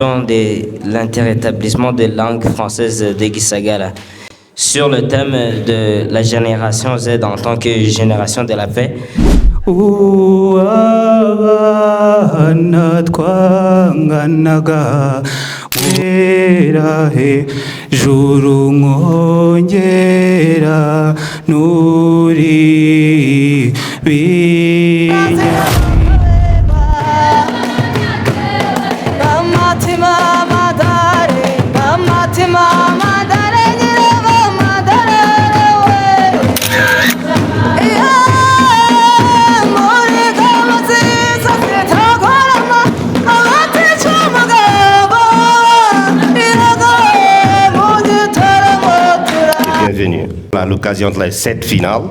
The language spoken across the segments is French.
de l'interétablissement de langue française de Gisagara sur le thème de la génération Z en tant que génération de la paix. À l'occasion de cette finale,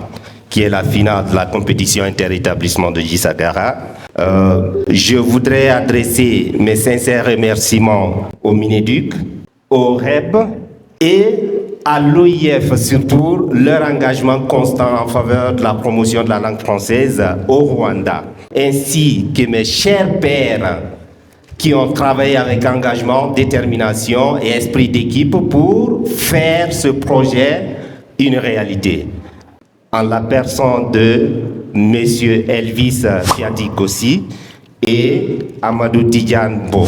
qui est la finale de la compétition interétablissement de Gisagara, je voudrais adresser mes sincères remerciements au Mineduc, au REB et à l'OIF surtout, leur engagement constant en faveur de la promotion de la langue française au Rwanda, ainsi que mes chers pairs qui ont travaillé avec engagement, détermination et esprit d'équipe pour faire ce projet une réalité, en la personne de M. Elvis Fiatikossi et Amadou Tidjane-Bo.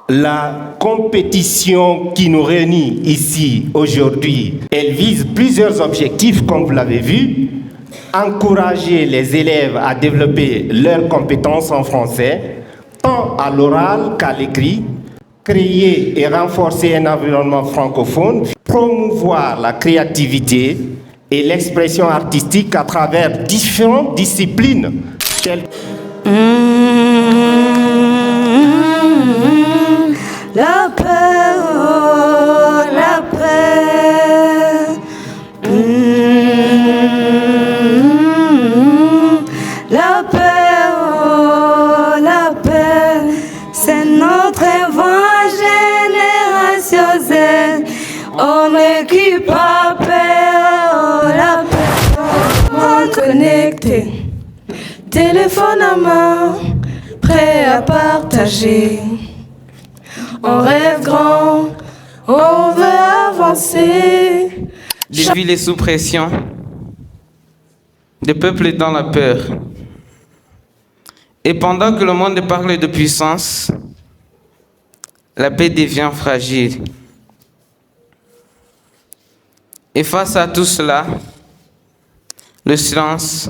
La compétition qui nous réunit ici aujourd'hui, elle vise plusieurs objectifs, comme vous l'avez vu. Encourager les élèves à développer leurs compétences en français, tant à l'oral qu'à l'écrit, créer et renforcer un environnement francophone, promouvoir la créativité et l'expression artistique à travers différentes disciplines telles la paix, oh, la paix. La paix, oh, la paix. C'est notre voix, génération Z. On n'équipe pas paix, oh, la paix. On connecté, téléphone à main, prêt à partager. On rêve grand, on veut avancer. Des villes sous pression, des peuples dans la peur. Et pendant que le monde parle de puissance, la paix devient fragile. Et face à tout cela, le silence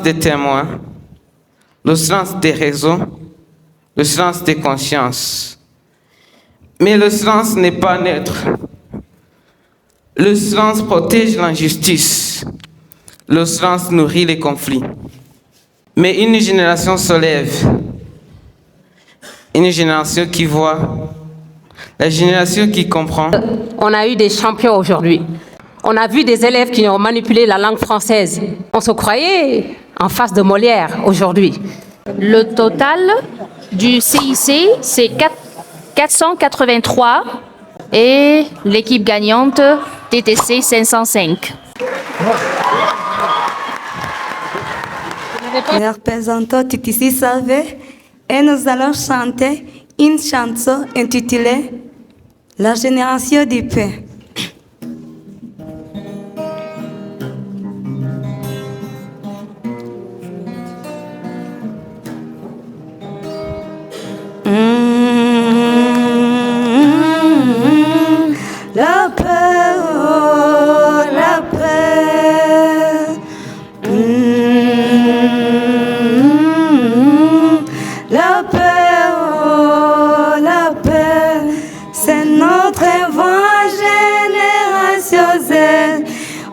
des témoins, le silence des réseaux, le silence des consciences. Mais le silence n'est pas neutre. Le silence protège l'injustice. Le silence nourrit les conflits. Mais une génération se lève. Une génération qui voit. La génération qui comprend. On a eu des champions aujourd'hui. On a vu des élèves qui ont manipulé la langue française. On se croyait en face de Molière aujourd'hui. Le total du CIC, c'est 483 et l'équipe gagnante, TTC 505. Les représentants TTC savaient et nous allons chanter une chanson intitulée La génération du paix. La paix, oh, la paix. La paix, oh, la paix. C'est notre voix, génération Z.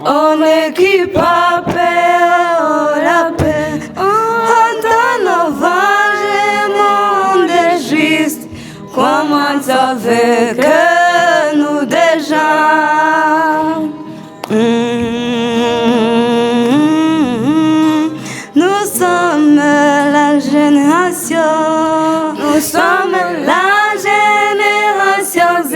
On n'équipe pas paix, oh, la paix. Dans nos voix, le monde est juste. Comment ça fait que nous déjà nous sommes la génération, nous sommes la génération Z,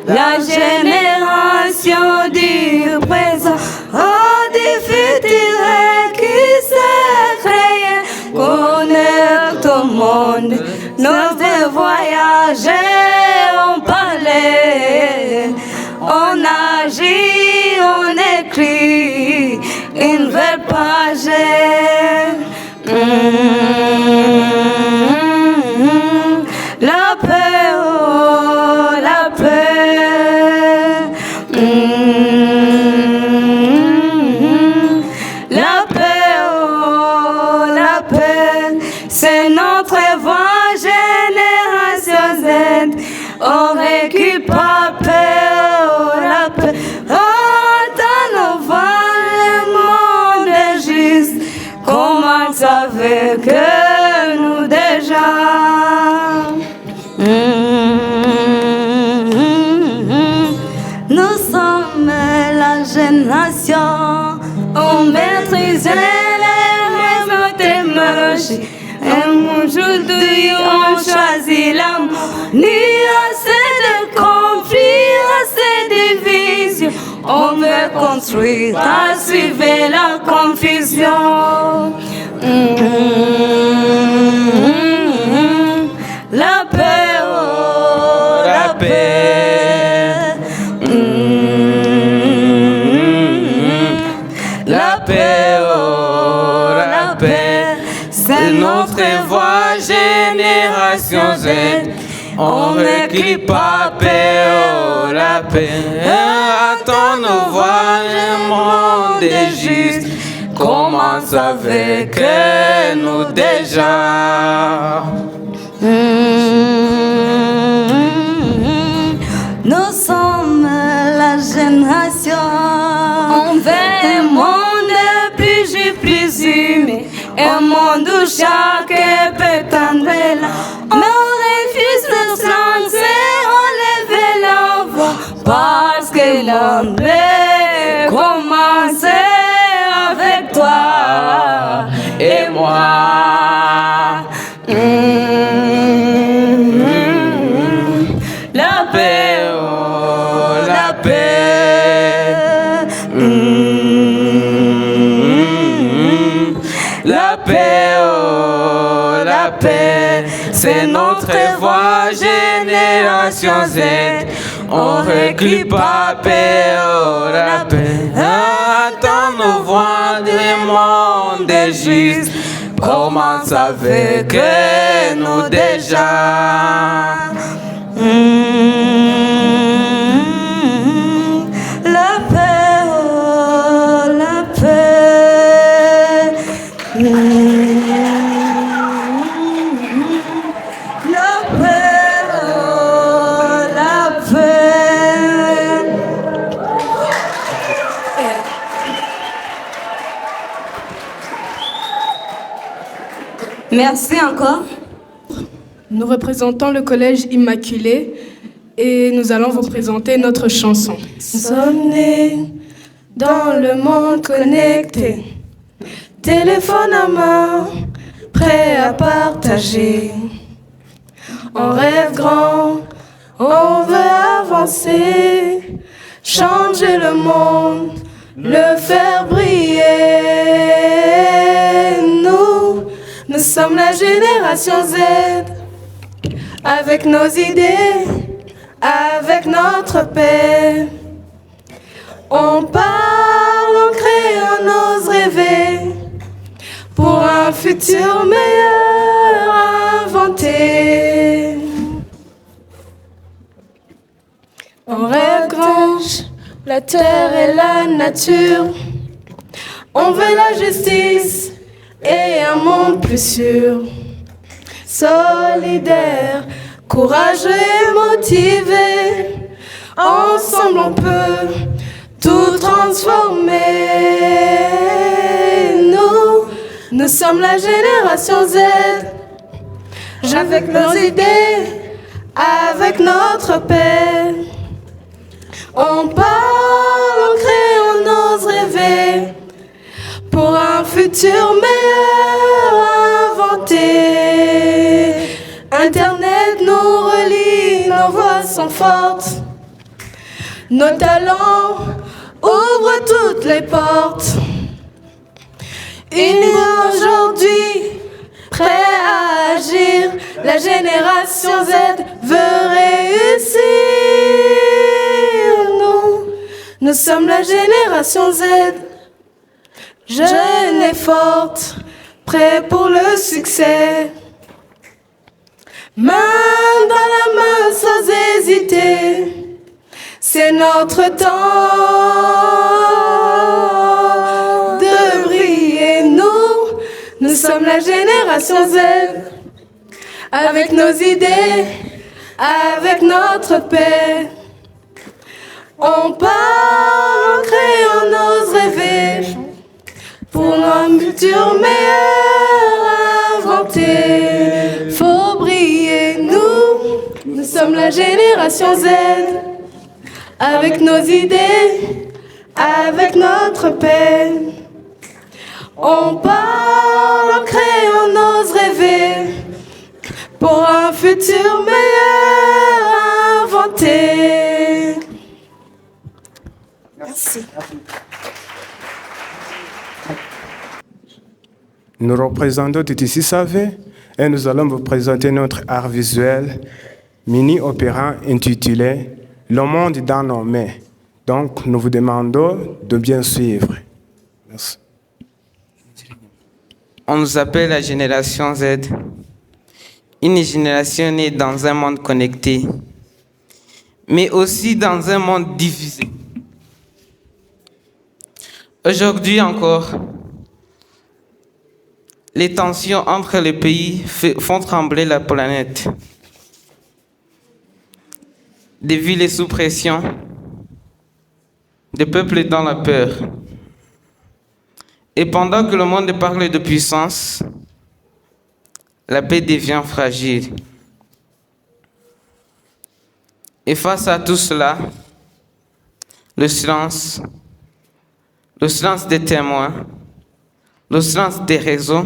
la génération du présent, oh, du futur qui s'est créé, connecte au monde, nos devoirs. partagé, on parlait, on agit, on écrit une vraie page. La paix, oh, la paix. La paix, oh, la paix. C'est notre voix, génération Z. On récupère paix, oh, la paix. Oh, dans nos voix, le monde est juste. Comment avec nous déjà? Nous sommes la génération, on maîtrise les technologies. Et aujourd'hui, on choisit l'amour. Ni assez de conflits, assez de divisions. On veut construire, à suivre la confusion. La paix, oh, la paix. La paix, oh, la paix. C'est notre voix, génération Z. On ne crie pas paix, oh, la paix. Attends nos voix, le monde est juste. Commence avec nous déjà. Nous sommes la génération. On veut un monde plus juste, plus humain. Un monde où chacun peut tendre là. Mais on refuse de se lancer, on lève la voix. Parce que l'on veut commencer avec toi et moi. La paix, oh, la paix. La paix, oh, la paix. C'est notre voix, génération Z. On recule pas paix, oh, la paix. Attends nos voix, le monde est juste. Commence avec nous déjà. La paix, oh, la paix. La paix, oh, la paix. Merci encore. Nous représentons le collège Immaculé et nous allons vous présenter notre chanson. Nous sommes nés dans le monde connecté, téléphone à main, prêt à partager. On rêve grand, on veut avancer, changer le monde, le faire briller. Nous sommes la génération Z, avec nos idées, avec notre paix. On parle, on crée, on ose rêver, pour un futur meilleur inventé. On rêve grand, la terre et la nature. On veut la justice et un monde plus sûr. Solidaire, courageux et motivé, ensemble on peut tout transformer. Nous sommes la génération Z, avec nos idées, avec notre paix. On parle, on crée, on ose rêver, pour un futur meilleur inventé. Internet nous relie, nos voix sont fortes. Nos talents ouvrent toutes les portes. Unis aujourd'hui, prêts à agir. La génération Z veut réussir. Nous sommes la génération Z, jeune et forte, prêts pour le succès. Main dans la main sans hésiter, c'est notre temps de briller. Nous sommes la génération Z, avec nos idées, avec notre paix. On part, on crée, on ose rêver, pour un futur meilleur inventé. Faut briller, nous sommes la génération Z, avec nos idées, avec notre paix. On part, on crée, on ose rêver, pour un futur meilleur inventé. Merci. Nous représentons TTC Savé et nous allons vous présenter notre art visuel mini-opéra intitulé « Le monde dans nos mains ». Donc, nous vous demandons de bien suivre. Merci. On nous appelle la génération Z, une génération née dans un monde connecté, mais aussi dans un monde divisé. Aujourd'hui encore, les tensions entre les pays font trembler la planète. Des villes sous pression, des peuples dans la peur. Et pendant que le monde parle de puissance, la paix devient fragile. Et face à tout cela, le silence des témoins, le silence des réseaux,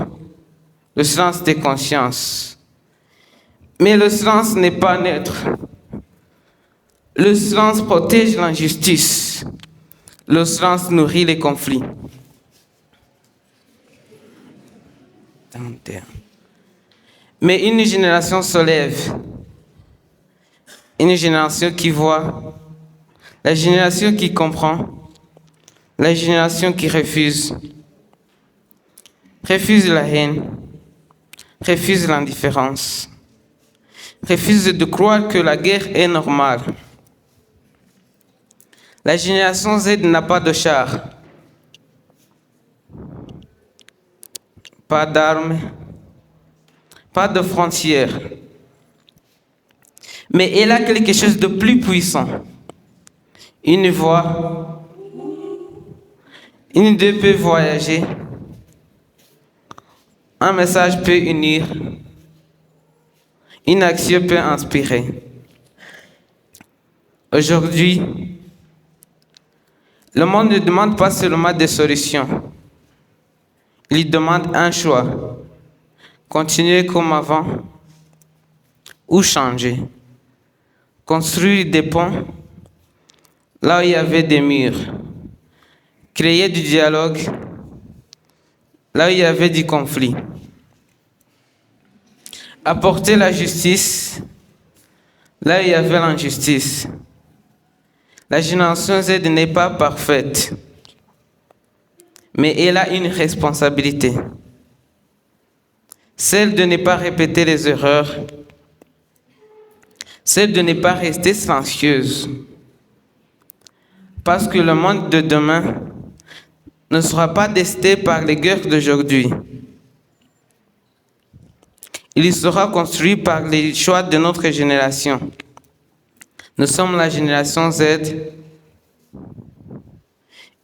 le silence des consciences. Mais le silence n'est pas neutre. Le silence protège l'injustice. Le silence nourrit les conflits. Mais une génération se lève. Une génération qui voit. La génération qui comprend. La génération qui refuse. Refuse la haine. Refuse l'indifférence. Refuse de croire que la guerre est normale. La génération Z n'a pas de char. Pas d'armes, pas de frontières. Mais elle a quelque chose de plus puissant. Une voix, une idée peut voyager. Un message peut unir. Une action peut inspirer. Aujourd'hui, le monde ne demande pas seulement des solutions. Il demande un choix. Continuer comme avant ou changer. Construire des ponts là où il y avait des murs. Créer du dialogue là où il y avait du conflit. Apporter la justice là où il y avait l'injustice. La génération Z n'est pas parfaite, mais elle a une responsabilité. Celle de ne pas répéter les erreurs, celle de ne pas rester silencieuse. Parce que le monde de demain ne sera pas dicté par les guerres d'aujourd'hui. Il sera construit par les choix de notre génération. Nous sommes la génération Z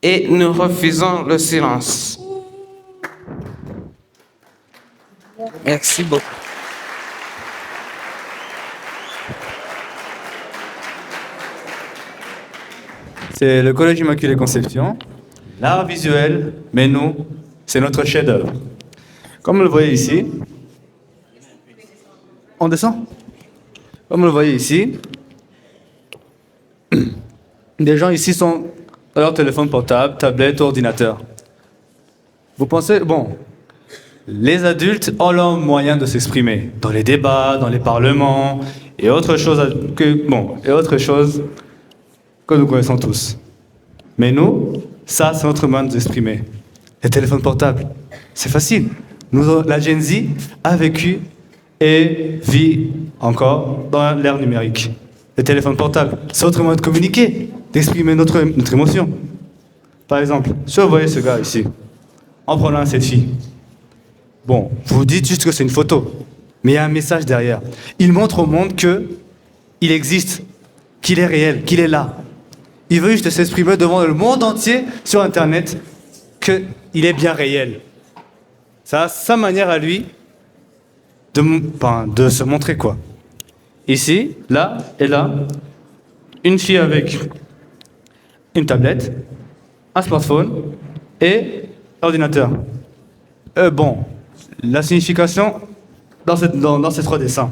et nous refusons le silence. Merci beaucoup. C'est le Collège Immaculée Conception. L'art visuel, mais nous, c'est notre chef-d'œuvre. Comme vous le voyez ici, on descend. Comme vous le voyez ici, des gens ici sont à leur téléphone portable, tablette, ordinateur. Vous pensez, bon, Les adultes ont leur moyen de s'exprimer dans les débats, dans les parlements et autre chose que nous connaissons tous. Mais nous, ça, c'est notre moyen de s'exprimer. Les téléphones portables, c'est facile. La Gen Z a vécu et vit encore dans l'ère numérique. Les téléphones portables, c'est notre moyen de communiquer, d'exprimer notre émotion. Par exemple, si vous voyez ce gars ici, en prenant un selfie, bon, vous dites juste que c'est une photo, mais il y a un message derrière. Il montre au monde qu'il existe, qu'il est réel, qu'il est là. Il veut juste s'exprimer devant le monde entier sur Internet qu'il est bien réel. Ça a sa manière à lui de se montrer, quoi. Ici, là et là, une fille avec une tablette, un smartphone et l'ordinateur. Bon, la signification dans ces trois dessins,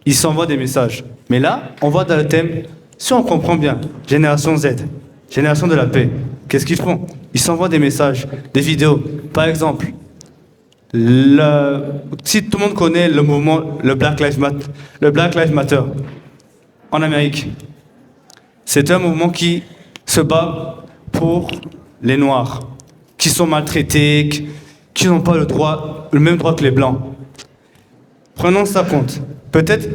ils s'envoient des messages. Mais là, on voit dans le thème, si on comprend bien, génération Z, génération de la paix, qu'est-ce qu'ils font? Ils s'envoient des messages, des vidéos. Par exemple, si tout le monde connaît le mouvement, le Black Lives Matter en Amérique, c'est un mouvement qui se bat pour les Noirs, qui sont maltraités, qui n'ont pas le même droit que les Blancs. Prenons ça compte. Peut-être,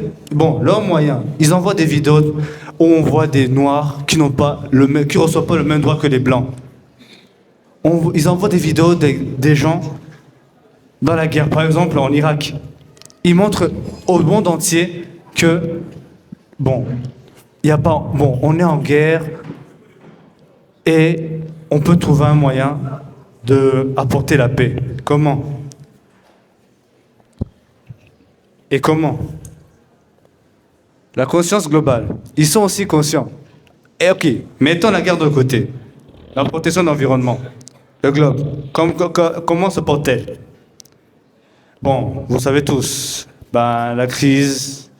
leurs moyens, ils envoient des vidéos où on voit des Noirs qui reçoivent pas le même droit que les Blancs. Ils envoient des vidéos des gens dans la guerre, par exemple en Irak. Ils montrent au monde entier que, on est en guerre et on peut trouver un moyen d'apporter la paix. Comment? Et comment? La conscience globale. Ils sont aussi conscients. Et ok, mettons la guerre de côté. La protection de l'environnement. Le globe. Comment se porte-t-elle? Bon, vous savez tous. La crise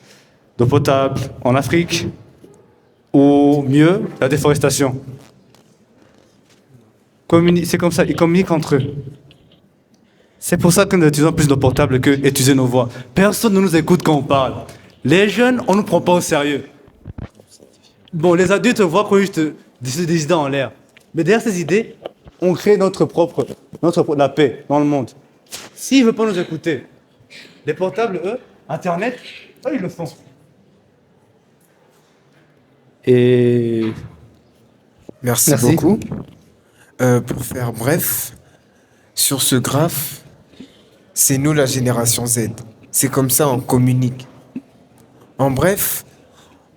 d'eau potable en Afrique. Ou mieux, la déforestation. C'est comme ça, ils communiquent entre eux. C'est pour ça que nous utilisons plus nos portables que utiliser nos voix. Personne ne nous écoute quand on parle. Les jeunes, on ne nous prend pas au sérieux. Les adultes voient qu'on juste des idées en l'air. Mais derrière ces idées, on crée la paix dans le monde. S'ils ne veulent pas nous écouter, les portables, eux, Internet, eux, ils le font. Et... Merci beaucoup. Pour faire bref, sur ce graphe, c'est nous la génération Z. C'est comme ça on communique. En bref,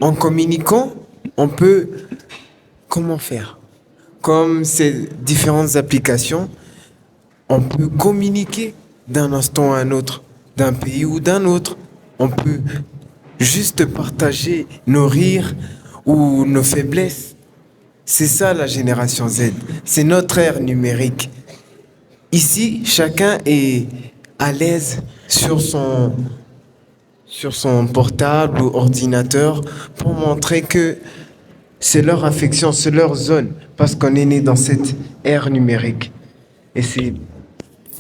en communiquant, on peut... Comment faire? Comme ces différentes applications, on peut communiquer d'un instant à un autre, d'un pays ou d'un autre. On peut juste partager nos rires ou nos faiblesses. C'est ça la génération Z. C'est notre ère numérique. Ici, chacun est à l'aise sur son portable ou ordinateur pour montrer que c'est leur affection, c'est leur zone, parce qu'on est né dans cette ère numérique. Et c'est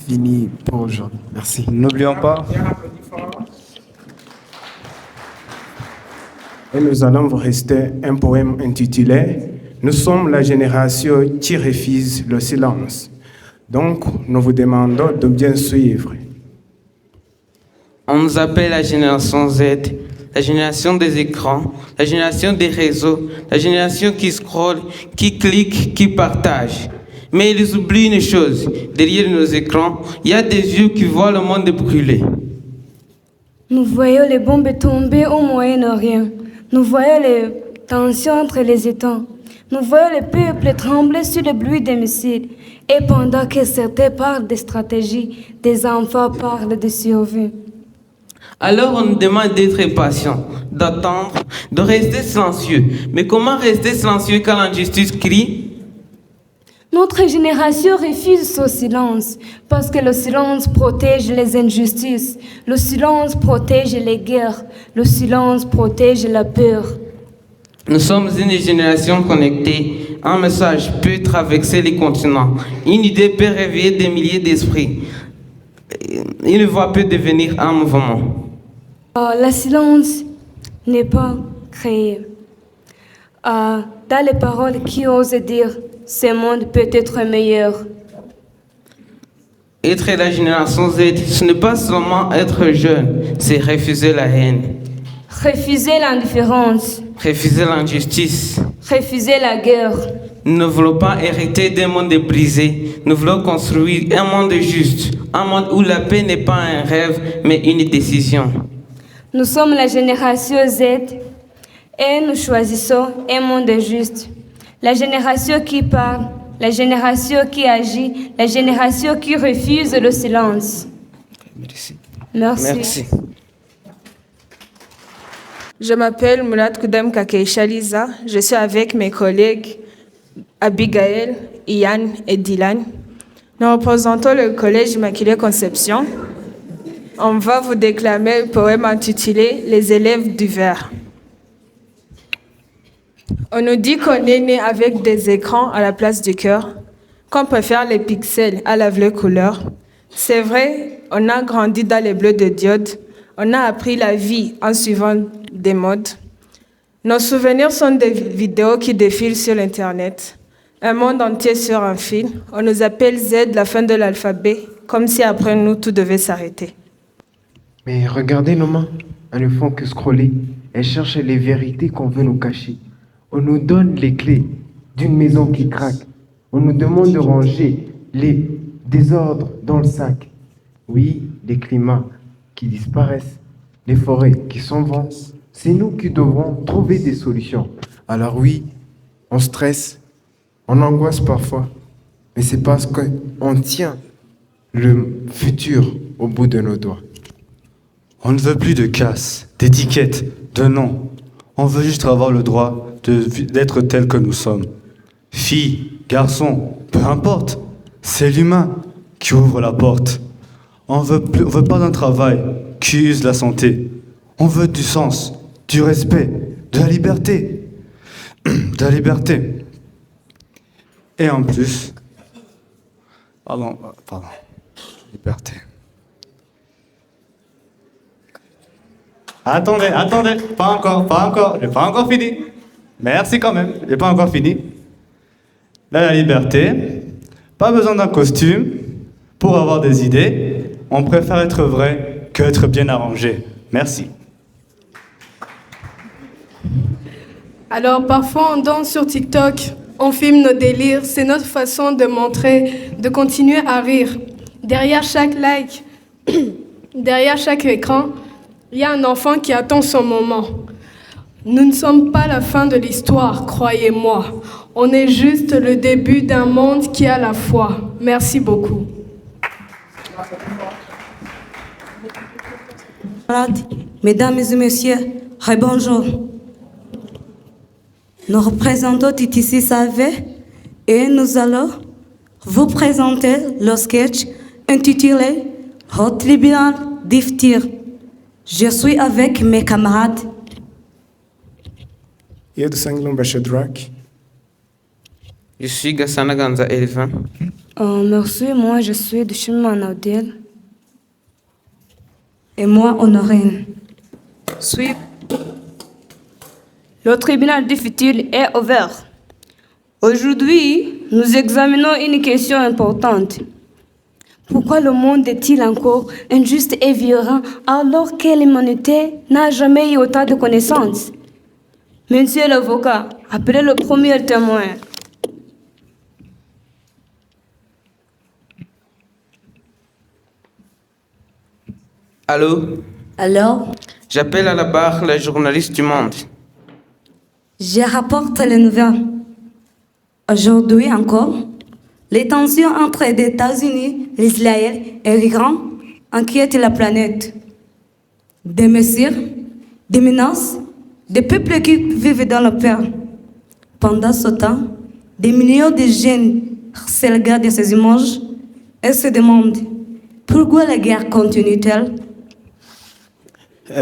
fini pour aujourd'hui. Merci. N'oublions pas. Et nous allons vous rester un poème intitulé « Nous sommes la génération qui refuse le silence ». Donc, nous vous demandons de bien suivre. On nous appelle la génération Z, la génération des écrans, la génération des réseaux, la génération qui scrolle, qui clique, qui partage. Mais ils oublient une chose, derrière nos écrans, il y a des yeux qui voient le monde brûler. Nous voyons les bombes tomber au Moyen-Orient. Nous voyons les tensions entre les États. Nous voyons le peuple trembler sur le bruit des missiles. Et pendant que certains parlent de stratégie, des enfants parlent de survie. Alors on nous demande d'être patient, d'attendre, de rester silencieux. Mais comment rester silencieux quand l'injustice crie? Notre génération refuse ce silence, parce que le silence protège les injustices, le silence protège les guerres, le silence protège la peur. Nous sommes une génération connectée. Un message peut traverser les continents. Une idée peut réveiller des milliers d'esprits. il ne va plus devenir un mouvement. La silence n'est pas créée. Dans les paroles qui osent dire « ce monde peut être meilleur ». Être la génération Z, ce n'est pas seulement être jeune, c'est refuser la haine. Refuser l'indifférence. Refuser l'injustice. Refuser la guerre. Nous ne voulons pas hériter d'un monde brisé. Nous voulons construire un monde juste. Un monde où la paix n'est pas un rêve, mais une décision. Nous sommes la génération Z et nous choisissons un monde juste. La génération qui parle, la génération qui agit, la génération qui refuse le silence. Merci. Merci. Je m'appelle Mulat Koudem Kakeisha Liza. Je suis avec mes collègues Abigail, Ian et Dylan. Nous représentons le Collège Immaculée Conception. On va vous déclamer le poème intitulé « Les élèves du verre ». On nous dit qu'on est né avec des écrans à la place du cœur, qu'on préfère les pixels à la vraie couleur. C'est vrai, on a grandi dans les bleus de diode, on a appris la vie en suivant des modes. Nos souvenirs sont des vidéos qui défilent sur l'Internet. Un monde entier sur un fil. On nous appelle Z, la fin de l'alphabet, comme si après nous, tout devait s'arrêter. Mais regardez nos mains, elles ne font que scroller. Elles cherchent les vérités qu'on veut nous cacher. On nous donne les clés d'une maison qui craque. On nous demande de ranger les désordres dans le sac. Oui, les climats qui disparaissent, les forêts qui s'en vont. C'est nous qui devrons trouver des solutions. Alors oui, on stresse, on angoisse parfois, mais c'est parce qu'on tient le futur au bout de nos doigts. On ne veut plus de casse, d'étiquettes, de noms. On veut juste avoir le droit d'être tel que nous sommes. Filles, garçons, peu importe, c'est l'humain qui ouvre la porte. On veut pas d'un travail qui use la santé. On veut du sens, du respect, de la liberté. De la liberté. Et en plus... Pardon. Liberté. Attendez, pas encore, j'ai pas encore fini. Merci quand même, j'ai pas encore fini. Là, la liberté, pas besoin d'un costume pour avoir des idées. On préfère être vrai que être bien arrangé. Merci. Alors parfois on danse sur TikTok, on filme nos délires, c'est notre façon de montrer, de continuer à rire. Derrière chaque like, derrière chaque écran, il y a un enfant qui attend son moment. Nous ne sommes pas la fin de l'histoire, croyez-moi. On est juste le début d'un monde qui a la foi. Merci beaucoup. Mesdames et messieurs, bonjour. Nous représentons TTC Savé et nous allons vous présenter le sketch intitulé Hot Tribunal d'Iftir. Je suis avec mes camarades. Yed Sanglon Bachadrak. Je suis Gassana Ganza Elvin. Merci, moi je suis de chemin Naudel. Et moi, Honorine. Suis. Le tribunal du futur est ouvert. Aujourd'hui, nous examinons une question importante. Pourquoi le monde est-il encore injuste et violent alors que l'humanité n'a jamais eu autant de connaissances? Monsieur l'avocat, appelez le premier témoin. Allô? Alors? J'appelle à la barre la journaliste du Monde. Je rapporte les nouvelles. Aujourd'hui encore, les tensions entre les États-Unis, Israël et l'Iran inquiètent la planète. Des mesures, des menaces, des peuples qui vivent dans la peur. Pendant ce temps, des millions de jeunes se regardent ces images et se demandent pourquoi la guerre continue-t-elle?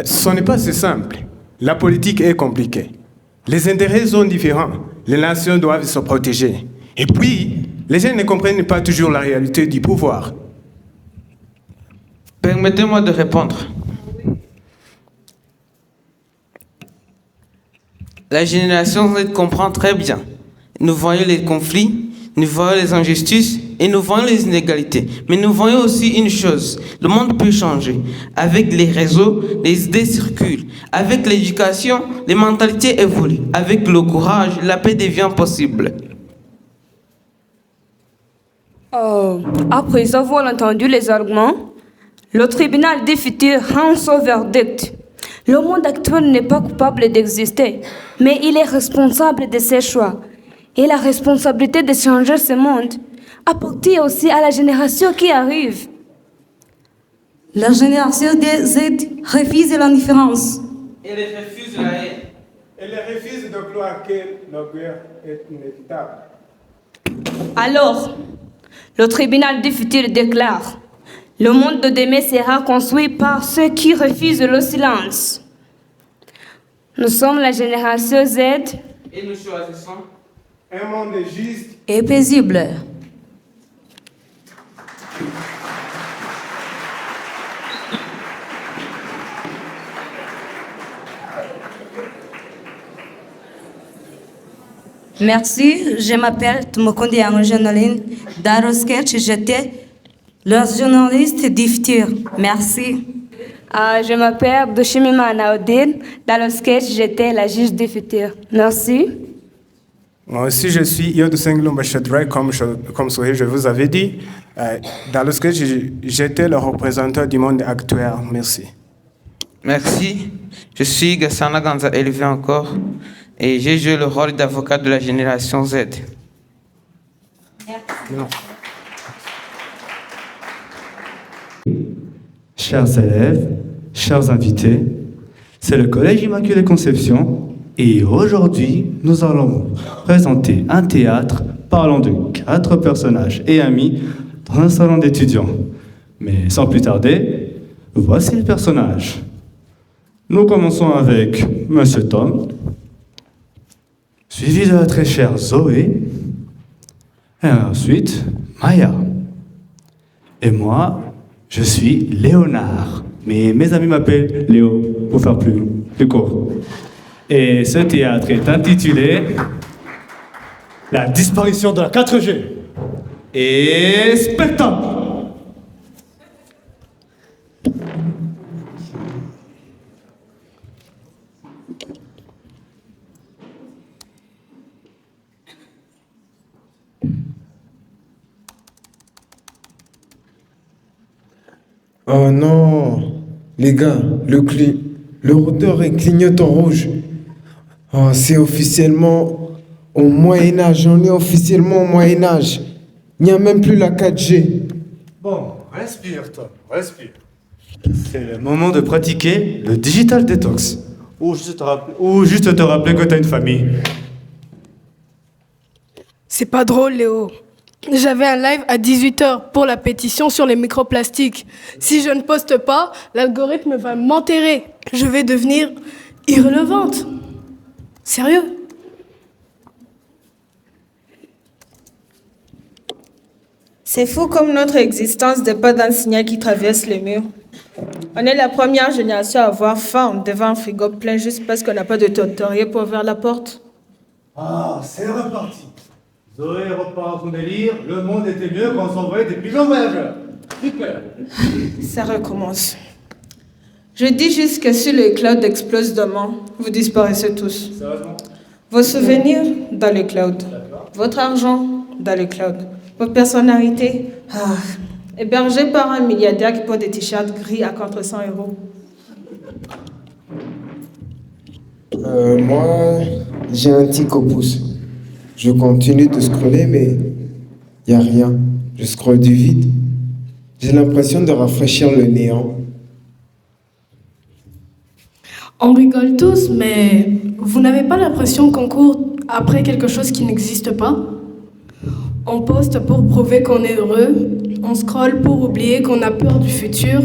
Ce n'est pas si simple. La politique est compliquée. Les intérêts sont différents. Les nations doivent se protéger. Et puis, les gens ne comprennent pas toujours la réalité du pouvoir. Permettez-moi de répondre. La génération Z comprend très bien. Nous voyons les conflits, nous voyons les injustices et nous voyons les inégalités. Mais nous voyons aussi une chose, le monde peut changer. Avec les réseaux, les idées circulent. Avec l'éducation, les mentalités évoluent. Avec le courage, la paix devient possible. Après avoir entendu les arguments, le tribunal du futur rend son verdict. Le monde actuel n'est pas coupable d'exister, mais il est responsable de ses choix. Et la responsabilité de changer ce monde appartient aussi à la génération qui arrive. La génération des Z refuse l'indifférence. Elle refuse la haine. Elle refuse de croire que la guerre est inévitable. Alors, le tribunal du futur déclare: le monde de demain sera construit par ceux qui refusent le silence. Nous sommes la génération Z et nous choisissons un monde juste et paisible. Merci, je m'appelle Tmokondi Anoujanoline d'Arosketch, j'étais le journaliste du futur. Merci. Je m'appelle Doshimima Anaodine. Dans le sketch, j'étais la juge du futur. Merci. Moi aussi, je suis Yod Senglumba Shadrai, comme je vous avais dit. Dans le sketch, j'étais le représentant du monde actuel. Merci. Merci. Je suis Gassana Ganza élevé encore et j'ai joué le rôle d'avocat de la génération Z. Non. Chers élèves, chers invités, c'est le Collège Immaculée Conception et aujourd'hui, nous allons présenter un théâtre parlant de 4 personnages et amis dans un salon d'étudiants. Mais sans plus tarder, voici les personnages. Nous commençons avec Monsieur Tom, suivi de la très chère Zoé, et ensuite Maya. Et moi, je suis Léonard, mais mes amis m'appellent Léo pour faire plus court. Et ce théâtre est intitulé La disparition de la 4G. Et spectacle. Oh non, les gars, le routeur est clignotant rouge. Oh, c'est officiellement au Moyen-Âge, on est officiellement au Moyen-Âge. Il n'y a même plus la 4G. Bon, respire Tom, respire. C'est le moment de pratiquer le digital detox. Ou juste te rappeler que tu as une famille. C'est pas drôle, Léo. J'avais un live à 18h pour la pétition sur les microplastiques. Si je ne poste pas, l'algorithme va m'enterrer. Je vais devenir irrelevante. Sérieux? C'est fou comme notre existence dépend d'un signal qui traverse les murs. On est la première génération à avoir faim devant un frigo plein juste parce qu'on n'a pas de tutoriel pour ouvrir la porte. Ah, c'est reparti. Zoé repart son délire. Le monde était mieux quand on s'envoyait des pigeons voyageurs. Super. Ça recommence. Je dis juste que si le cloud explose demain, vous disparaissez tous. Sérieusement? Vos souvenirs dans le cloud. Votre argent dans le cloud. Vos personnalités hébergées par un milliardaire qui porte des t-shirts gris à 400 €. Moi, j'ai un tic au pouce. Je continue de scroller, mais il n'y a rien. Je scrolle du vide. J'ai l'impression de rafraîchir le néant. On rigole tous, mais vous n'avez pas l'impression qu'on court après quelque chose qui n'existe pas? On poste pour prouver qu'on est heureux, on scrolle pour oublier qu'on a peur du futur.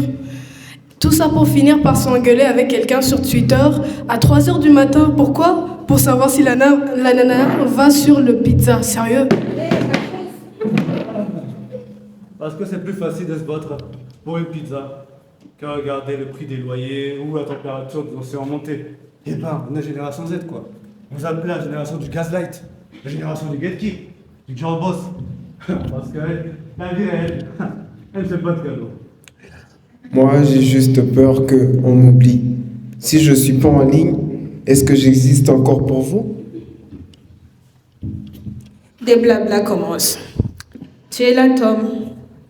Tout ça pour finir par s'engueuler avec quelqu'un sur Twitter à 3h du matin. Pourquoi? Pour savoir si la nana va sur le pizza. Sérieux? Parce que c'est plus facile de se battre pour une pizza qu'à regarder le prix des loyers ou la température de l'océan monter. Eh ben, on est génération Z, quoi. On s'appelle la génération du gaslight, la génération du gatekeep, du girl boss. Parce que la vie, elle ne fait pas de cadeaux. Moi, j'ai juste peur qu'on m'oublie. Si je suis pas en ligne, est-ce que j'existe encore pour vous? Des blabla commencent. Tu es là, Tom,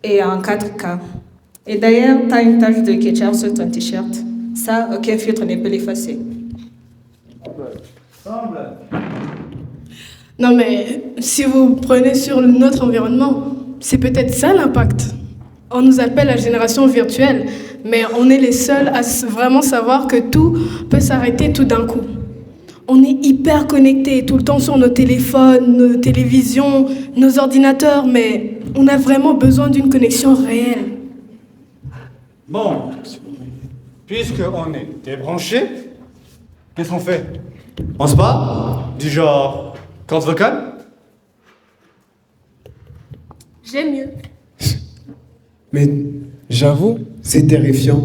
et en 4K. Et d'ailleurs, tu as une tache de ketchup sur ton t-shirt. Ça, aucun filtre ne peut l'effacer. Non mais si vous prenez sur notre environnement, c'est peut-être ça l'impact. On nous appelle la génération virtuelle, mais on est les seuls à vraiment savoir que tout peut s'arrêter tout d'un coup. On est hyper connectés tout le temps sur nos téléphones, nos télévisions, nos ordinateurs, mais on a vraiment besoin d'une connexion réelle. Bon, puisqu'on est débranché, qu'est-ce qu'on fait? On se bat? Du genre, corde vocale? J'aime mieux. Mais j'avoue, c'est terrifiant.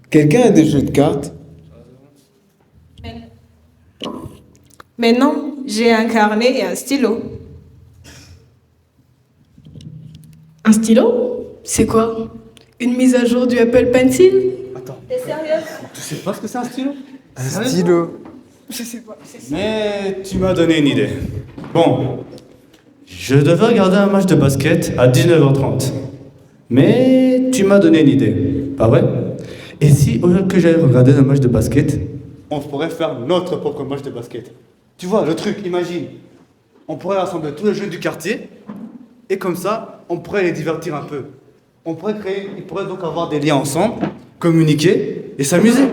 Quelqu'un a des jeux de cartes? Mais non, j'ai un carnet et un stylo. Un stylo? C'est quoi? Une mise à jour du Apple Pencil? Attends. T'es sérieux? Tu sais pas ce que c'est un stylo? Un stylo? Je sais pas. Mais tu m'as donné une idée. Bon, je devais regarder un match de basket à 19h30. Mais tu m'as donné une idée, pas vrai? Et si, au lieu que j'aille regarder un match de basket, on pourrait faire notre propre match de basket? Tu vois, le truc, imagine. On pourrait rassembler tous les jeunes du quartier, et comme ça, on pourrait les divertir un peu. Ils pourraient donc avoir des liens ensemble, communiquer et s'amuser.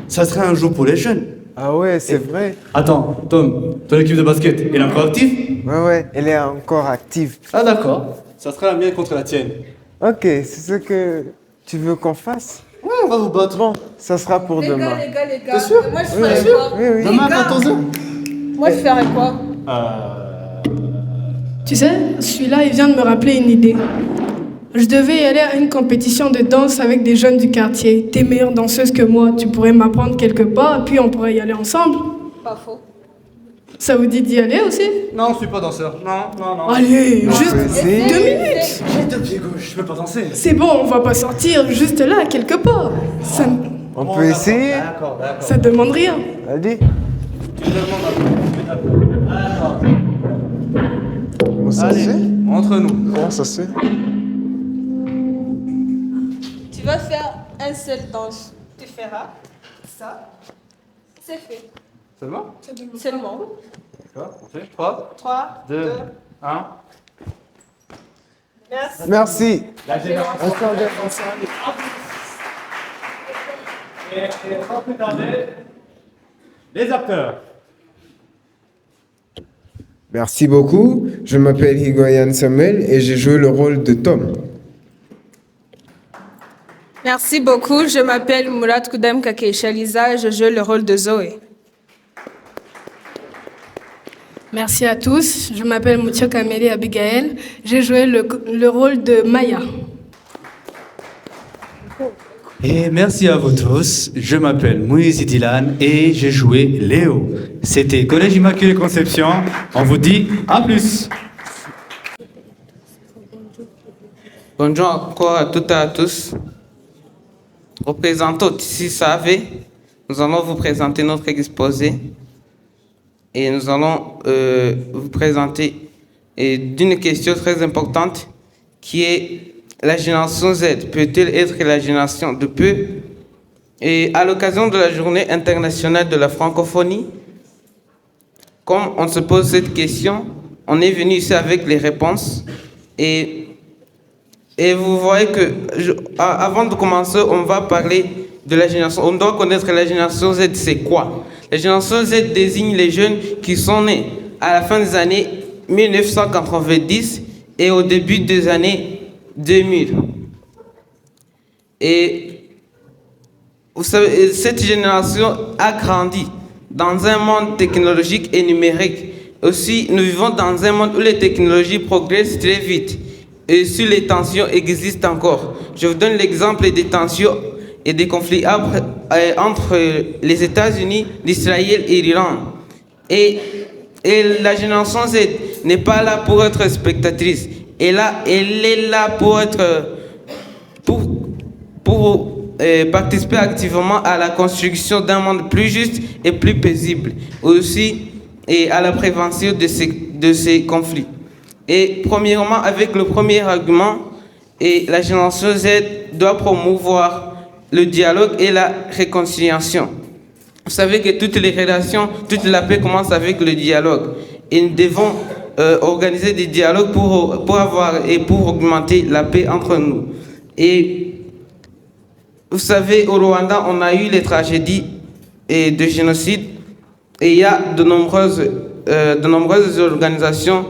Ça serait un jour pour les jeunes. Ah ouais, c'est vrai. Attends, Tom, ton équipe de basket, elle est encore active? Ouais, elle est encore active. Ah d'accord, ça sera la mienne contre la tienne. Ok, c'est ce que tu veux qu'on fasse? Ouais, on va vous battre. Bon, ça sera pour demain. Les gars. T'es sûr? Moi, je Oui, ferais oui. quoi? Oui, oui. Demain à 14h? Moi, je ferais quoi? Tu sais, celui-là, il vient de me rappeler une idée. Je devais y aller à une compétition de danse avec des jeunes du quartier. T'es meilleure danseuse que moi, tu pourrais m'apprendre quelques pas, puis on pourrait y aller ensemble. Pas faux. Ça vous dit d'y aller aussi? Non, je suis pas danseur. Non. Allez, juste essaye. 2 minutes. J'ai deux pieds gauche, je peux pas danser. C'est bon, on va pas sortir juste là, quelque part. Ça, On peut essayer? D'accord. ça demande rien. Allez. Tu me demandes un peu. Comment ça se Allez, fait? entre nous. Comment ça se fait? Tu vas faire un seul danse. Tu feras ça. C'est fait. Seulement? Seulement. D'accord, on fait 3, 3, 2, 1. Merci. Merci. La génération. Et sans plus tarder, les acteurs. Merci beaucoup. Je m'appelle Higoyan Samuel et j'ai joué le rôle de Tom. Merci beaucoup. Je m'appelle Murat Koudem Kakeishaliza et je joue le rôle de Zoé. Merci à tous. Je m'appelle Moutio Kameli Abigail. J'ai joué le rôle de Maya. Et merci à vous tous. Je m'appelle Moïse Dylan et j'ai joué Léo. C'était Collège Immaculée Conception. On vous dit à plus. Bonjour encore à toutes et à tous. Représentant ici Savé, nous allons vous présenter notre exposé et nous allons vous présenter d'une question très importante qui est la génération Z peut-elle être la génération de peu? Et à l'occasion de la journée internationale de la francophonie, comme on se pose cette question, on est venu ici avec les réponses et vous voyez que, avant de commencer, on va parler de la génération. On doit connaître la génération Z, c'est quoi? La génération Z désigne les jeunes qui sont nés à la fin des années 1990 et au début des années 2000. Et vous savez, cette génération a grandi dans un monde technologique et numérique. Aussi, nous vivons dans un monde où les technologies progressent très vite. Et si les tensions existent encore, je vous donne l'exemple des tensions et des conflits entre les États-Unis, l'Israël et l'Iran. Et la génération Z n'est pas là pour être spectatrice. Elle est là pour participer activement à la construction d'un monde plus juste et plus paisible, aussi et à la prévention de ces conflits. Et premièrement, avec le premier argument, la génération Z doit promouvoir le dialogue et la réconciliation. Vous savez que toutes les relations, toute la paix commence avec le dialogue. Et nous devons organiser des dialogues pour avoir et pour augmenter la paix entre nous. Et vous savez, au Rwanda, on a eu les tragédies de génocide et il y a de nombreuses organisations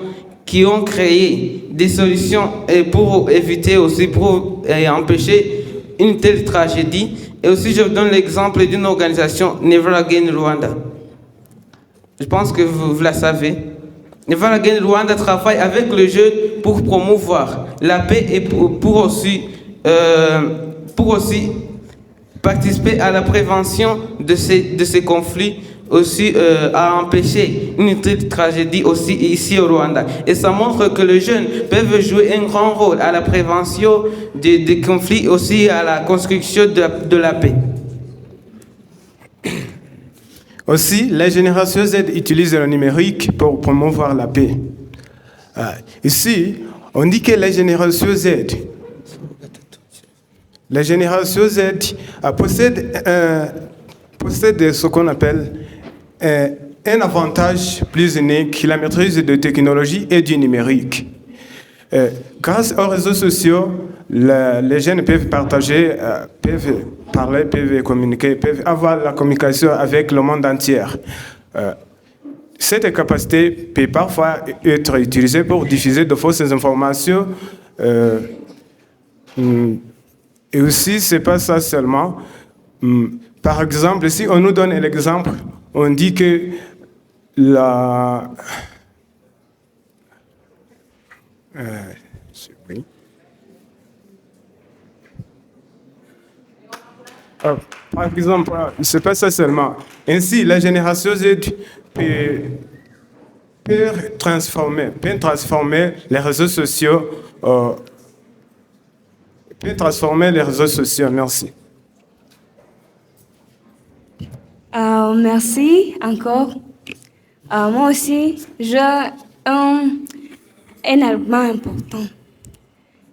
qui ont créé des solutions pour éviter aussi, pour empêcher une telle tragédie. Et aussi, je vous donne l'exemple d'une organisation, Never Again Rwanda. Je pense que vous la savez. Never Again Rwanda travaille avec le jeune pour promouvoir la paix et pour aussi participer à la prévention de ces conflits, aussi à empêcher une telle tragédie aussi ici au Rwanda. Et ça montre que les jeunes peuvent jouer un grand rôle à la prévention des conflits, aussi à la construction de la paix. Aussi, la génération Z utilise le numérique pour promouvoir la paix. Ici, on dit que la génération Z possède ce qu'on appelle un avantage plus unique, la maîtrise de technologie et du numérique. Grâce aux réseaux sociaux, les jeunes peuvent partager, peuvent parler, peuvent communiquer, peuvent avoir la communication avec le monde entier. Cette capacité peut parfois être utilisée pour diffuser de fausses informations. Et aussi, ce n'est pas ça seulement. Par exemple, si on nous donne un exemple, on dit que par exemple, ce n'est pas ça seulement. Ainsi, la génération Z peut transformer les réseaux sociaux. Merci. Merci encore. Moi aussi, j'ai un argument important.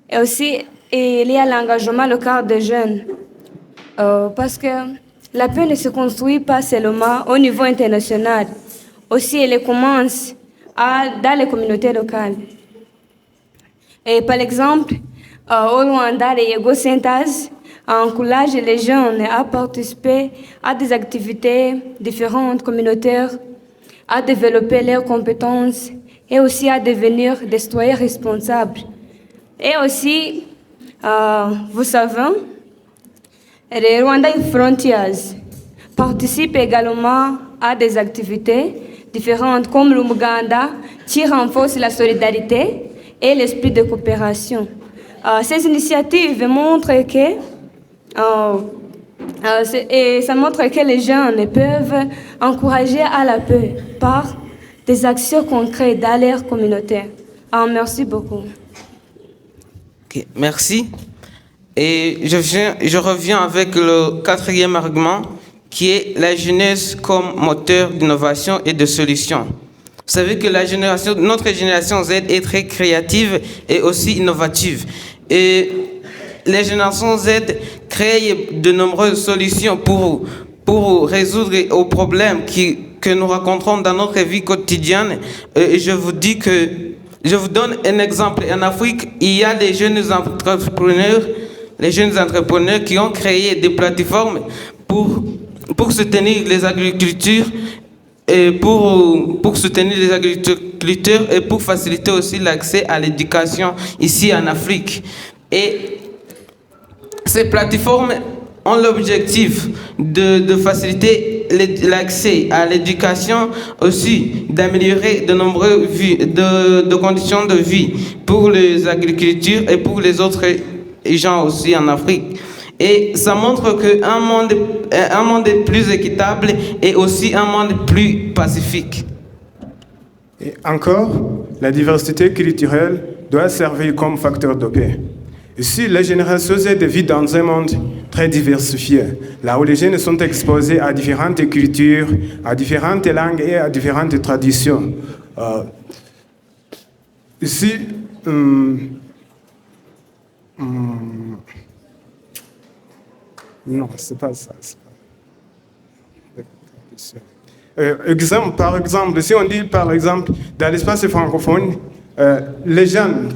Et aussi, il y a l'engagement local des jeunes. Parce que la paix ne se construit pas seulement au niveau international. Aussi, elle commence dans les communautés locales. Et par exemple, au Rwanda, les Yego Centers encouragent les jeunes à participer à des activités différentes communautaires, à développer leurs compétences et aussi à devenir des citoyens responsables. Et aussi, vous savez, les Rwanda Frontiers participent également à des activités différentes comme l'Umuganda qui renforce la solidarité et l'esprit de coopération. Ces initiatives montrent que ça montre que les jeunes peuvent encourager à la paix par des actions concrètes dans leur communauté. Merci beaucoup. Okay, merci. Et je reviens avec le quatrième argument qui est la jeunesse comme moteur d'innovation et de solution. Vous savez que notre génération Z est très créative et aussi innovative. Et les générations Z créent de nombreuses solutions pour résoudre aux problèmes que nous rencontrons dans notre vie quotidienne. Et je vous donne un exemple. En Afrique, il y a des jeunes entrepreneurs qui ont créé des plateformes pour soutenir les agricultures et pour soutenir les agriculteurs et pour faciliter aussi l'accès à l'éducation ici en Afrique. Et ces plateformes ont l'objectif de faciliter l'accès à l'éducation, aussi d'améliorer de nombreuses de conditions de vie pour les agricultures et pour les autres gens aussi en Afrique. Et ça montre qu'un monde plus équitable et aussi un monde plus pacifique. Et encore, la diversité culturelle doit servir comme facteur de paix. Ici, la génération Z vit dans un monde très diversifié, là où les jeunes sont exposés à différentes cultures, à différentes langues et à différentes traditions. Ici, non, c'est pas ça. Par exemple, si on dit par exemple dans l'espace francophone, les jeunes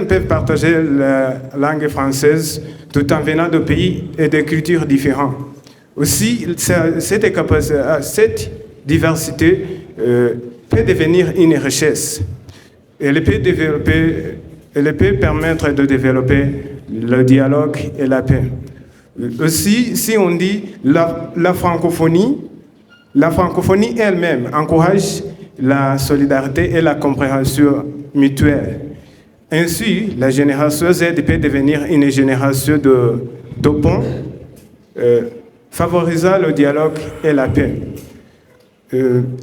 peuvent partager la langue française tout en venant de pays et de cultures différents. Aussi, cette diversité peut devenir une richesse. Elle peut permettre de développer le dialogue et la paix. Aussi, si on dit la francophonie elle-même encourage la solidarité et la compréhension mutuelle. Ainsi, la génération Z peut devenir une génération de ponts, favorisant le dialogue et la paix.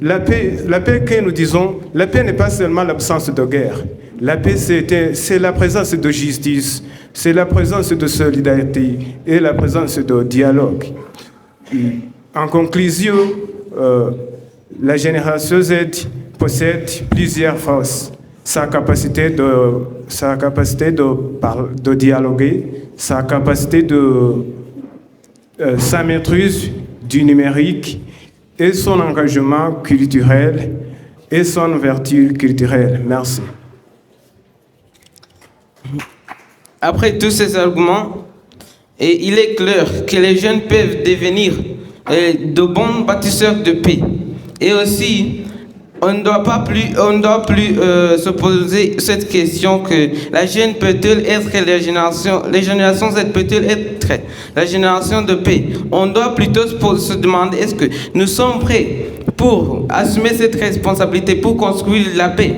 La paix que nous disons, la paix n'est pas seulement l'absence de guerre. La paix, c'est la présence de justice, c'est la présence de solidarité et la présence de dialogue. En conclusion, la génération Z possède plusieurs forces. Sa capacité de dialoguer, sa capacité sa maîtrise du numérique et son engagement culturel et son vertu culturelle. Merci. Après tous ces arguments, il est clair que les jeunes peuvent devenir de bons bâtisseurs de paix. Et aussi, on ne doit plus se poser cette question que la jeune peut-elle être les générations Z peut-elle être la génération de paix. On doit plutôt se demander est-ce que nous sommes prêts pour assumer cette responsabilité, pour construire la paix.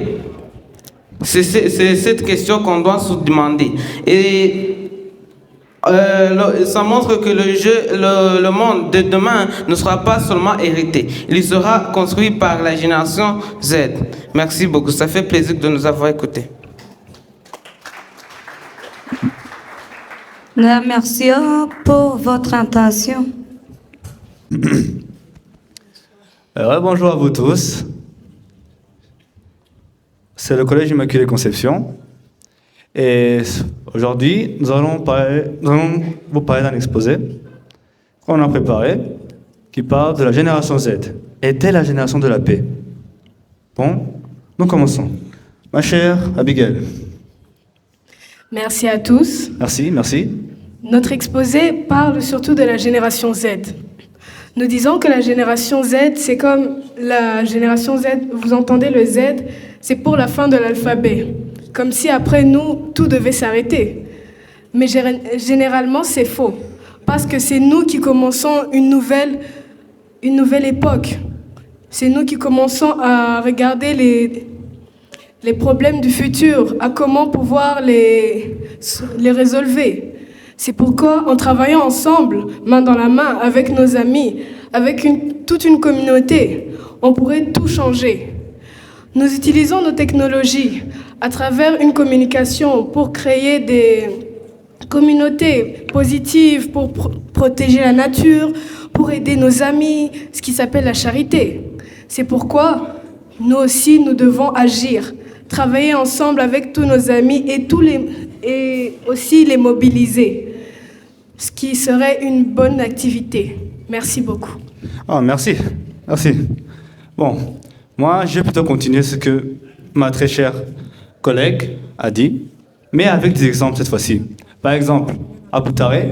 C'est cette question qu'on doit se demander. Et ça montre que le monde de demain ne sera pas seulement hérité, il sera construit par la génération Z. Merci beaucoup, ça fait plaisir de nous avoir écoutés. Merci pour votre attention. Bonjour à vous tous. C'est le Collège Immaculée Conception. Et aujourd'hui, nous allons vous parler d'un exposé qu'on a préparé qui parle de la génération Z. Est-elle la génération de la paix? Bon, nous commençons. Ma chère Abigail. Merci à tous. Merci. Notre exposé parle surtout de la génération Z. Nous disons que la génération Z, c'est comme la génération Z, vous entendez le Z, c'est pour la fin de l'alphabet. Comme si après nous, tout devait s'arrêter. Mais généralement, c'est faux. Parce que c'est nous qui commençons une nouvelle époque. C'est nous qui commençons à regarder les problèmes du futur, à comment pouvoir les résolver. C'est pourquoi, en travaillant ensemble, main dans la main, avec nos amis, avec toute une communauté, on pourrait tout changer. Nous utilisons nos technologies à travers une communication pour créer des communautés positives, pour protéger la nature, pour aider nos amis, ce qui s'appelle la charité. C'est pourquoi nous aussi, nous devons agir, travailler ensemble avec tous nos amis et aussi les mobiliser, ce qui serait une bonne activité. Merci beaucoup. Merci. Bon, moi, je vais plutôt continuer ce que ma très chère collègue a dit, mais avec des exemples cette fois-ci. Par exemple, à Boutaré,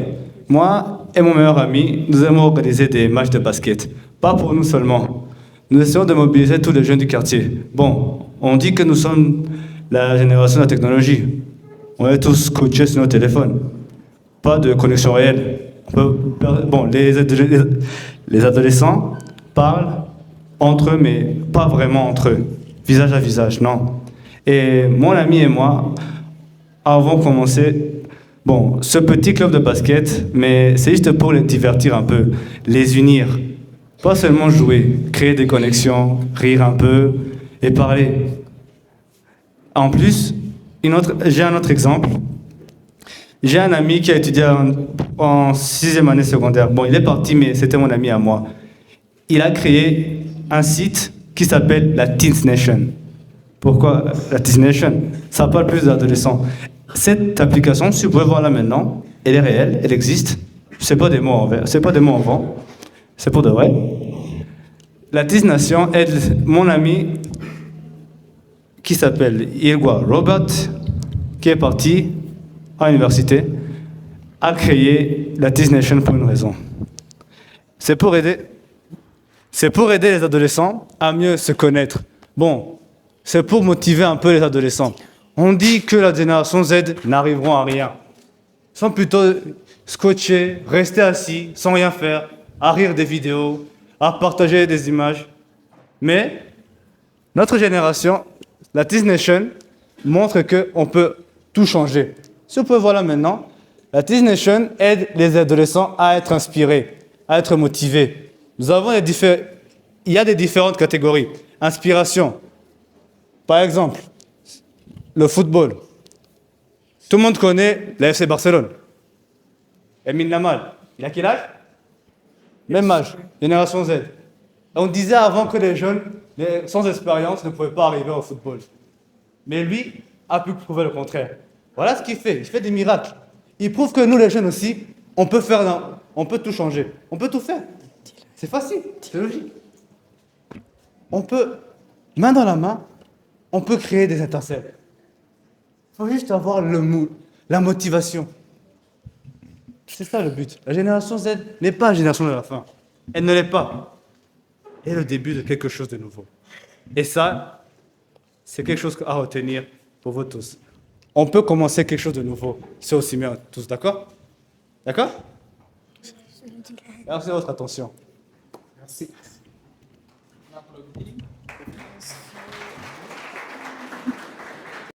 moi et mon meilleur ami, nous aimons organiser des matchs de basket. Pas pour nous seulement. Nous essayons de mobiliser tous les jeunes du quartier. Bon, on dit que nous sommes la génération de la technologie. On est tous coachés sur nos téléphones. Pas de connexion réelle. Bon, les adolescents parlent entre eux, mais pas vraiment entre eux. Visage à visage, non. Et mon ami et moi avons commencé Bon, ce petit club de basket, mais c'est juste pour les divertir un peu, les unir. Pas seulement jouer, créer des connexions, rire un peu et parler. En plus, j'ai un autre exemple. J'ai un ami qui a étudié en 6e année secondaire. Bon, il est parti, mais c'était mon ami à moi. Il a créé un site qui s'appelle la Teens Nation. Pourquoi la Teens Nation? Ça parle plus d'adolescents. Cette application, si vous pouvez voir là maintenant, elle est réelle, elle existe. C'est pas des mots en vent, c'est pour de vrai. La Teens Nation aide mon ami qui s'appelle Ilgwa Robert, qui est parti à l'université, a créé la Teens Nation pour une raison. C'est pour aider les adolescents à mieux se connaître. Bon, c'est pour motiver un peu les adolescents. On dit que la génération Z n'arriveront à rien. Ils sont plutôt scotchés, restés assis, sans rien faire, à rire des vidéos, à partager des images. Mais notre génération, la Teens Nation, montre qu'on peut tout changer. Si vous pouvez voir là maintenant, la Teens Nation aide les adolescents à être inspirés, à être motivés. Il y a des différentes catégories. Inspiration. Par exemple, le football. Tout le monde connaît la FC Barcelone. Lamine Yamal, il a quel âge? Même âge, génération Z. On disait avant que les jeunes, sans expérience, ne pouvaient pas arriver au football. Mais lui a pu prouver le contraire. Voilà ce qu'il fait. Il fait des miracles. Il prouve que nous, les jeunes aussi, on peut tout changer. On peut tout faire. C'est facile, c'est logique. On peut, main dans la main, on peut créer des étincelles. Il faut juste avoir le mood, la motivation. C'est ça le but. La génération Z n'est pas la génération de la fin. Elle ne l'est pas. Elle est le début de quelque chose de nouveau. Et ça, c'est quelque chose à retenir pour vous tous. On peut commencer quelque chose de nouveau. C'est aussi bien tous, d'accord? D'accord? Merci de votre attention. Merci.